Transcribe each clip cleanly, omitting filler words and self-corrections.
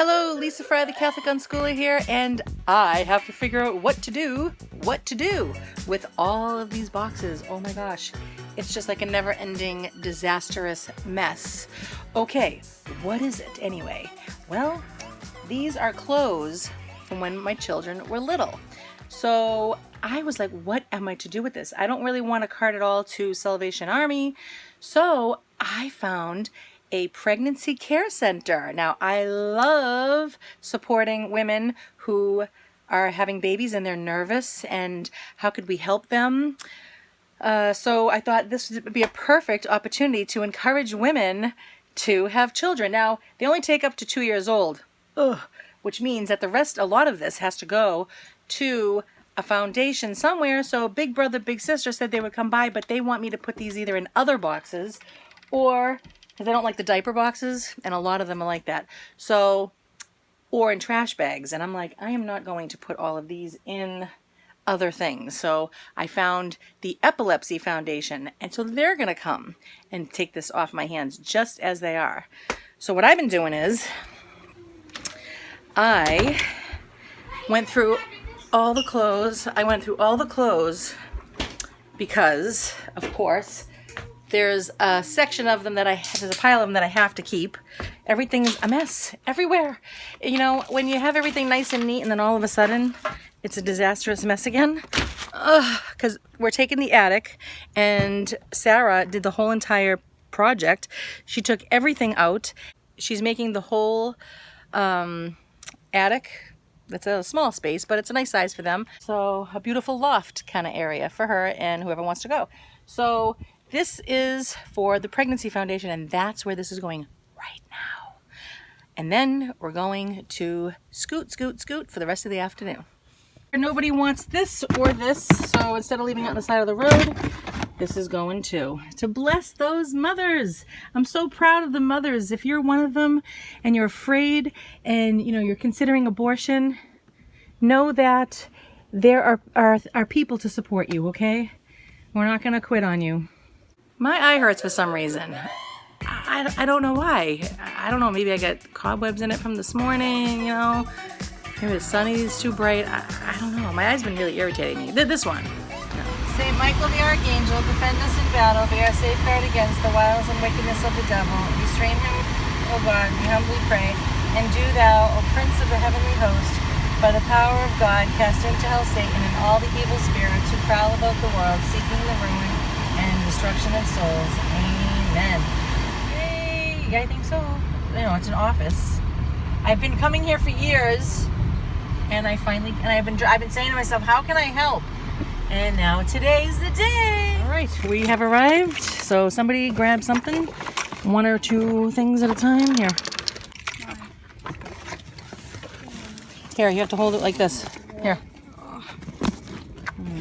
Hello, Lisa Fry, the Catholic Unschooler here, and I have to figure out what to do with all of these boxes. Oh my gosh, it's just like a never-ending disastrous mess. Okay, what is it anyway? Well, these are clothes from when my children were little. So I was like, what am I to do with this? I don't really want to cart it all to Salvation Army. So I found a pregnancy care center. Now, I love supporting women who are having babies and they're nervous, and how could we help them? So I thought this would be a perfect opportunity to encourage women to have children. Now, they only take up to 2 years old, which means that a lot of this has to go to a foundation somewhere. So Big Brother, Big Sister said they would come by, but they want me to put these either in other boxes or, because I don't like the diaper boxes, and a lot of them are like that, so, or in trash bags. And I'm like, I am not going to put all of these in other things. So I found the Epilepsy Foundation, and so they're going to come and take this off my hands just as they are. So what I've been doing is I went through all the clothes. Because, of course, there's a section of them there's a pile of them that I have to keep. Everything's a mess everywhere. You know, when you have everything nice and neat and then all of a sudden it's a disastrous mess again. Because we're taking the attic, and Sarah did the whole entire project. She took everything out. She's making the whole attic. That's a small space, but it's a nice size for them. So a beautiful loft kind of area for her and whoever wants to go. So this is for the Pregnancy Foundation, and that's where this is going right now. And then we're going to scoot for the rest of the afternoon. Nobody wants this or this, so instead of leaving it on the side of the road, this is going to bless those mothers. I'm so proud of the mothers. If you're one of them and you're afraid and you're considering abortion, know that there are people to support you, okay? We're not going to quit on you. My eye hurts for some reason. I don't know why. I don't know, maybe I got cobwebs in it from this morning, Maybe the sun is too bright. I don't know. My eye's been really irritating me. This one. No. Saint Michael the Archangel, defend us in battle, be our safeguard against the wiles and wickedness of the devil. Restrain him, O God, we humbly pray. And do thou, O Prince of the heavenly host, by the power of God, cast into hell Satan and all the evil spirits who prowl about the world, seeking the ruin and destruction of souls. Amen. Yay! I think so. It's an office. I've been coming here for years, and I've been saying to myself, how can I help? And now today's the day. All right, we have arrived. So somebody grab something, 1 or 2 things at a time. Here, you have to hold it like this. Here. All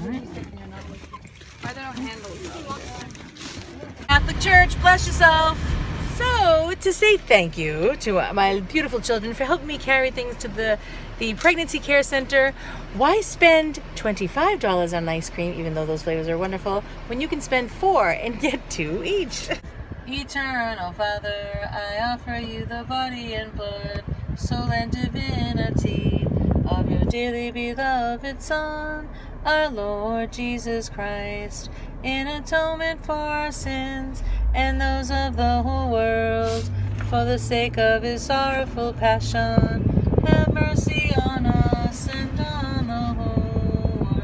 right. Catholic Church, bless yourself. So, to say thank you to my beautiful children for helping me carry things to the Pregnancy Care Center, why spend $25 on ice cream, even though those flavors are wonderful, when you can spend $4 and get 2 each? Eternal Father, I offer you the body and blood, soul and divinity of your dearly beloved Son, our Lord Jesus Christ, in atonement for our sins and those of the whole world, for the sake of his sorrowful passion, have mercy on us and on the whole world.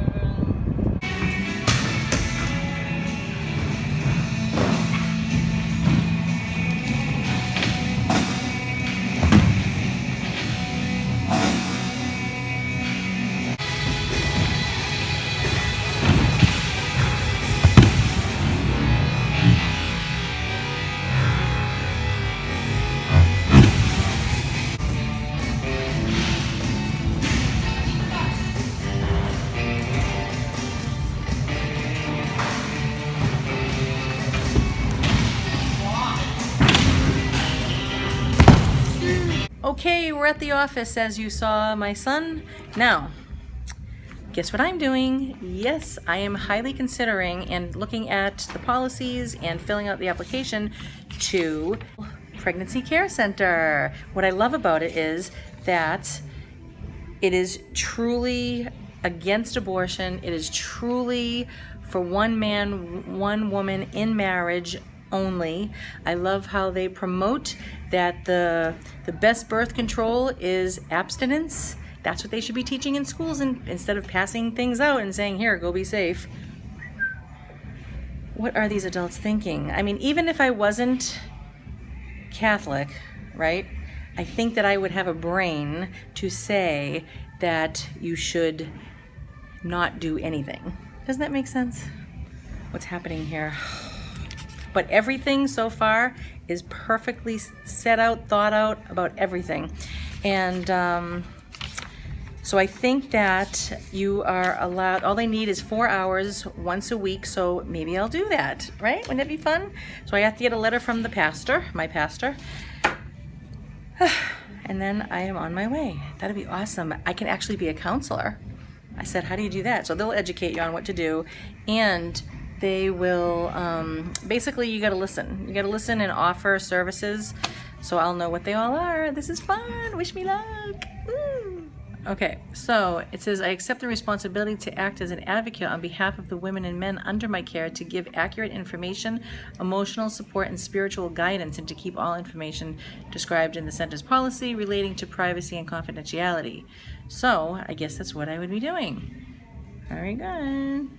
Okay, we're at the office, as you saw my son. Now, guess what I'm doing? Yes, I am highly considering and looking at the policies and filling out the application to pregnancy care center. What I love about it is that it is truly against abortion. It is truly for one man, one woman in marriage only. I love how they promote that the best birth control is abstinence. That's what they should be teaching in schools, and instead of passing things out and saying, here, go be safe. What are these adults thinking? I mean, even if I wasn't Catholic, right? I think that I would have a brain to say that you should not do anything. Doesn't that make sense? What's happening here? But everything so far is perfectly set out, thought out about everything. And so I think that you are allowed, all they need is 4 hours once a week, so maybe I'll do that, right? Wouldn't that be fun? So I have to get a letter from the pastor, my pastor, and then I am on my way. That'd be awesome. I can actually be a counselor. I said, how do you do that? So they'll educate you on what to do, and they will, basically you gotta listen. You gotta listen and offer services, so I'll know what they all are. This is fun, wish me luck. Woo. Okay, so it says, I accept the responsibility to act as an advocate on behalf of the women and men under my care to give accurate information, emotional support, and spiritual guidance, and to keep all information described in the center's policy relating to privacy and confidentiality. So I guess that's what I would be doing. Very good.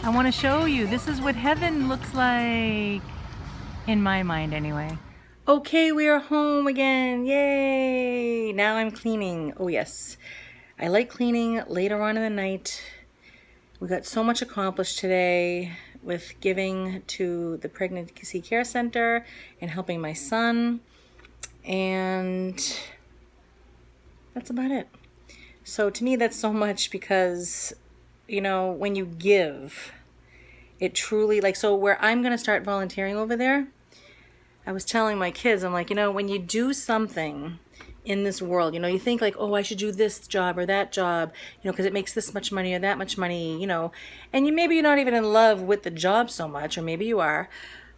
I want to show you. This is what heaven looks like. In my mind, anyway. Okay, we are home again. Yay! Now I'm cleaning. Oh, yes. I like cleaning later on in the night. We got so much accomplished today with giving to the Pregnancy Care Center and helping my son. And that's about it. So to me, that's so much because, you know, when you give, it truly, like, so where I'm going to start volunteering over there, I was telling my kids, I'm like, you know, when you do something in this world, you know, you think like, oh, I should do this job or that job, you know, because it makes this much money or that much money, you know, and maybe you're not even in love with the job so much, or maybe you are,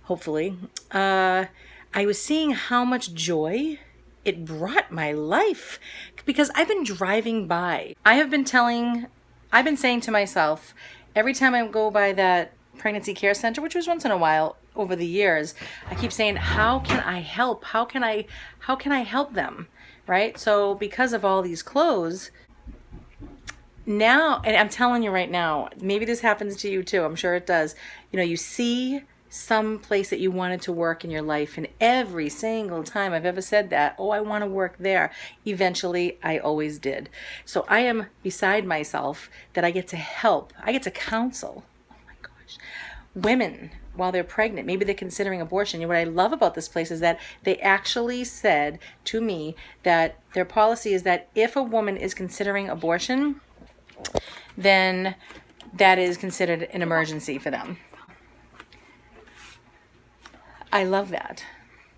hopefully. I was seeing how much joy it brought my life, because I've been driving by. I've been saying to myself, every time I go by that pregnancy care center, which was once in a while over the years, I keep saying, how can I help? How can I help them? Right? So because of all these clothes, now, and I'm telling you right now, maybe this happens to you too, I'm sure it does. You know, you see some place that you wanted to work in your life, and every single time I've ever said that, oh, I want to work there, eventually I always did. So I am beside myself that I get to help, I get to counsel, oh my gosh, women while they're pregnant. Maybe they're considering abortion. And what I love about this place is that they actually said to me that their policy is that if a woman is considering abortion, then that is considered an emergency for them. I love that.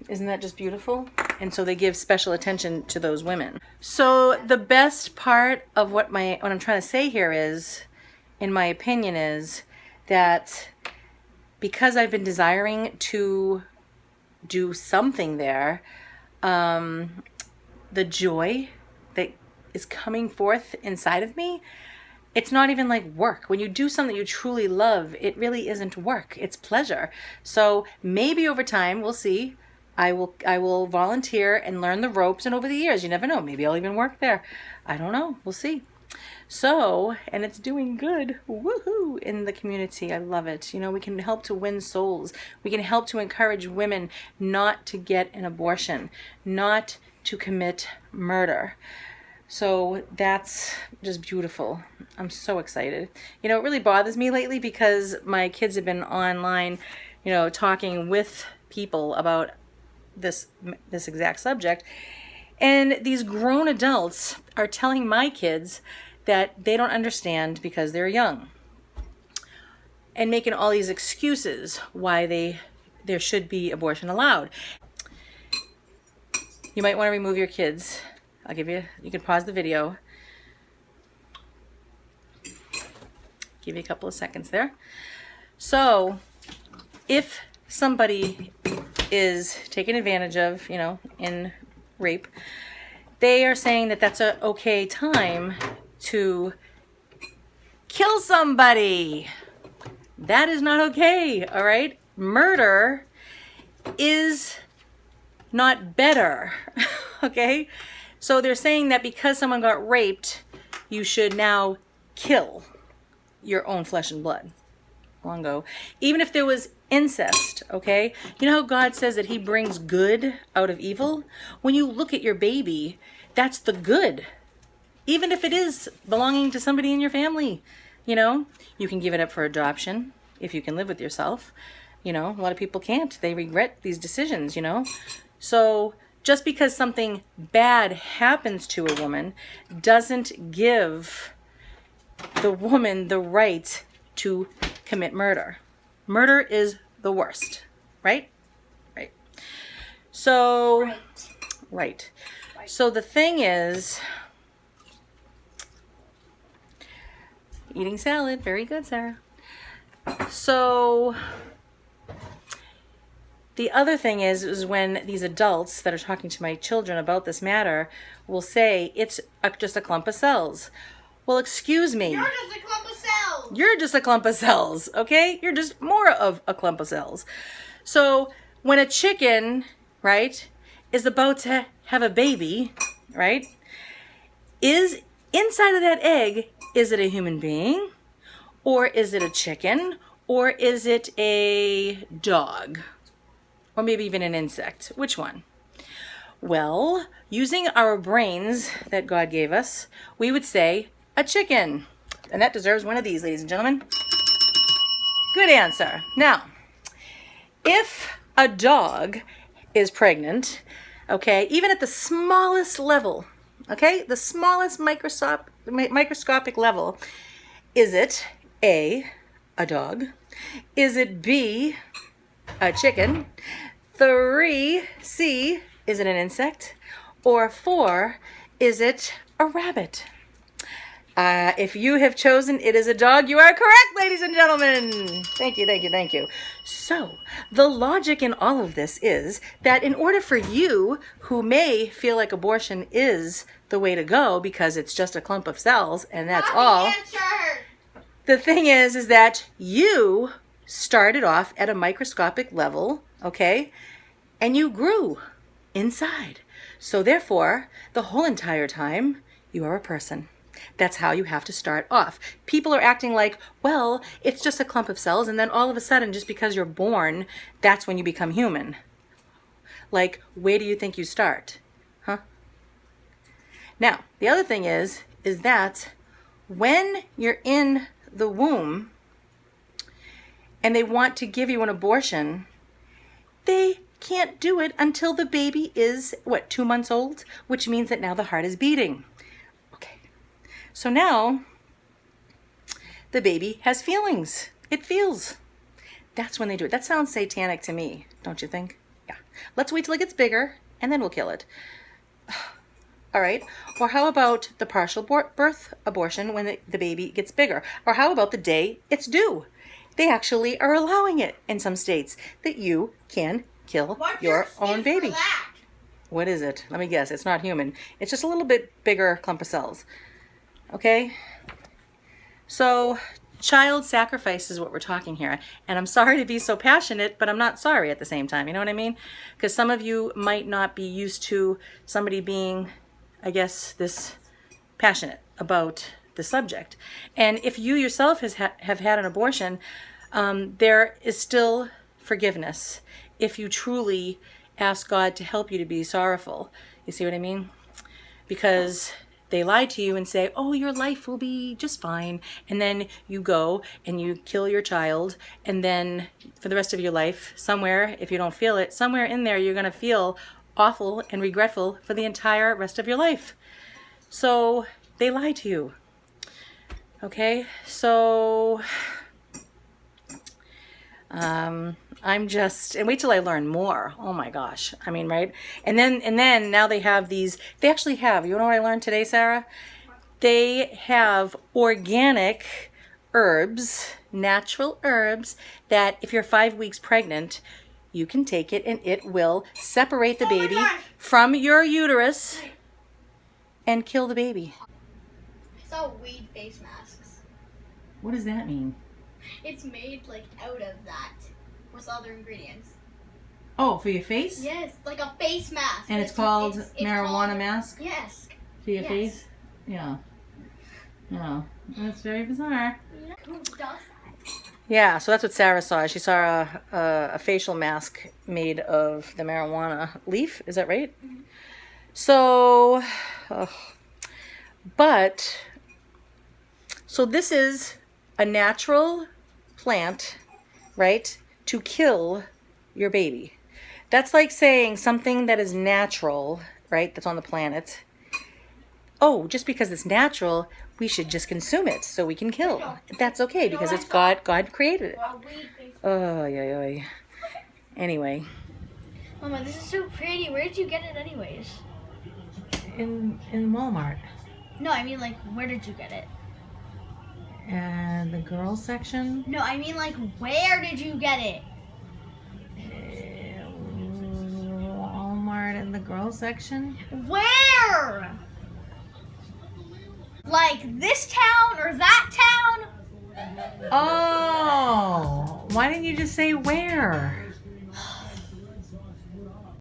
Isn't that just beautiful? And so they give special attention to those women. So the best part of what I'm trying to say here is, in my opinion, is that because I've been desiring to do something there, the joy that is coming forth inside of me, it's not even like work. When you do something you truly love, it really isn't work. It's pleasure. So maybe over time, we'll see, I will volunteer and learn the ropes, and over the years, you never know, maybe I'll even work there. I don't know. We'll see. So, and it's doing good, woohoo, in the community. I love it. You know, we can help to win souls. We can help to encourage women not to get an abortion, not to commit murder. So that's just beautiful. I'm so excited. You know, it really bothers me lately because my kids have been online, you know, talking with people about this exact subject. And these grown adults are telling my kids that they don't understand because they're young, and making all these excuses why there should be abortion allowed. You might want to remove your kids I'll give you, you can pause the video. Give you a couple of seconds there. So if somebody is taken advantage of, you know, in rape, they are saying that that's a okay time to kill somebody. That is not okay, all right? Murder is not better, okay? So they're saying that because someone got raped, you should now kill your own flesh and blood. Long ago. Even if there was incest, okay? You know how God says that he brings good out of evil? When you look at your baby, that's the good. Even if it is belonging to somebody in your family, you know? You can give it up for adoption if you can live with yourself. You know, a lot of people can't. They regret these decisions, you know? So just because something bad happens to a woman doesn't give the woman the right to commit murder. Murder is the worst, right? Right. So, right. So the thing is, eating salad, very good, Sarah. So the other thing is when these adults that are talking to my children about this matter will say it's just a clump of cells. Well, excuse me. You're just a clump of cells. You're just a clump of cells, okay? You're just more of a clump of cells. So when a chicken, right, is about to have a baby, right, is inside of that egg, is it a human being? Or is it a chicken? Or is it a dog? Or maybe even an insect? Which one? Well, using our brains that God gave us, we would say a chicken. And that deserves one of these, ladies and gentlemen. Good answer. Now, if a dog is pregnant, okay, even at the smallest level, okay, the smallest microscopic level, is it A, a dog? Is it B, a chicken? 3, C, is it an insect? Or 4, is it a rabbit? If you have chosen it is a dog, you are correct, ladies and gentlemen. Thank you, thank you, thank you. So, the logic in all of this is that in order for you, who may feel like abortion is the way to go because it's just a clump of cells and that's all, the thing is that you started off at a microscopic level, okay, and you grew inside. So therefore, the whole entire time, you are a person. That's how you have to start off. People are acting like, well, it's just a clump of cells, and then all of a sudden, just because you're born, that's when you become human. Like, where do you think you start? Huh? Now, the other thing is that when you're in the womb and they want to give you an abortion, they can't do it until the baby is, 2 months old? Which means that now the heart is beating. So now, the baby has feelings. It feels. That's when they do it. That sounds satanic to me, don't you think? Yeah. Let's wait till it gets bigger, and then we'll kill it. All right. Or how about the partial birth abortion when the baby gets bigger? Or how about the day it's due? They actually are allowing it in some states that you can kill your own baby. What is it? Let me guess. It's not human. It's just a little bit bigger clump of cells. Okay, so child sacrifice is what we're talking here. And I'm sorry to be so passionate, but I'm not sorry at the same time. You know what I mean? Because some of you might not be used to somebody being, I guess, this passionate about the subject. And if you yourself have had an abortion, there is still forgiveness if you truly ask God to help you to be sorrowful. You see what I mean? Because they lie to you and say, oh, your life will be just fine. And then you go and you kill your child. And then for the rest of your life, somewhere, if you don't feel it, somewhere in there, you're going to feel awful and regretful for the entire rest of your life. So they lie to you. Okay, so I'm just, and wait till I learn more. Oh my gosh. I mean, right? And then now they have these, they actually have, you know what I learned today, Sarah? They have organic herbs, natural herbs, that if you're 5 weeks pregnant, you can take it and it will separate the baby from your uterus and kill the baby. I saw weed face masks. What does that mean? It's made like out of that with other ingredients. Oh, for your face? Yes, like a face mask. And it's called marijuana mask? Yes. For your face? Yeah. Yeah. That's very bizarre. Who does that? Yeah, so that's what Sarah saw. She saw a facial mask made of the marijuana leaf. Is that right? Mm-hmm. So, so this is a natural plant, right, to kill your baby. That's like saying something that is natural, right, that's on the planet. Oh, just because it's natural, we should just consume it so we can kill. That's okay because it's God created it. Oh, yeah. Anyway. Mama, this is so pretty. Where did you get it anyways? In Walmart. No, I mean like, where did you get it? And the girls section? No, I mean like, where did you get it? Walmart in the girls section? Where? Like this town or that town? Oh, why didn't you just say where?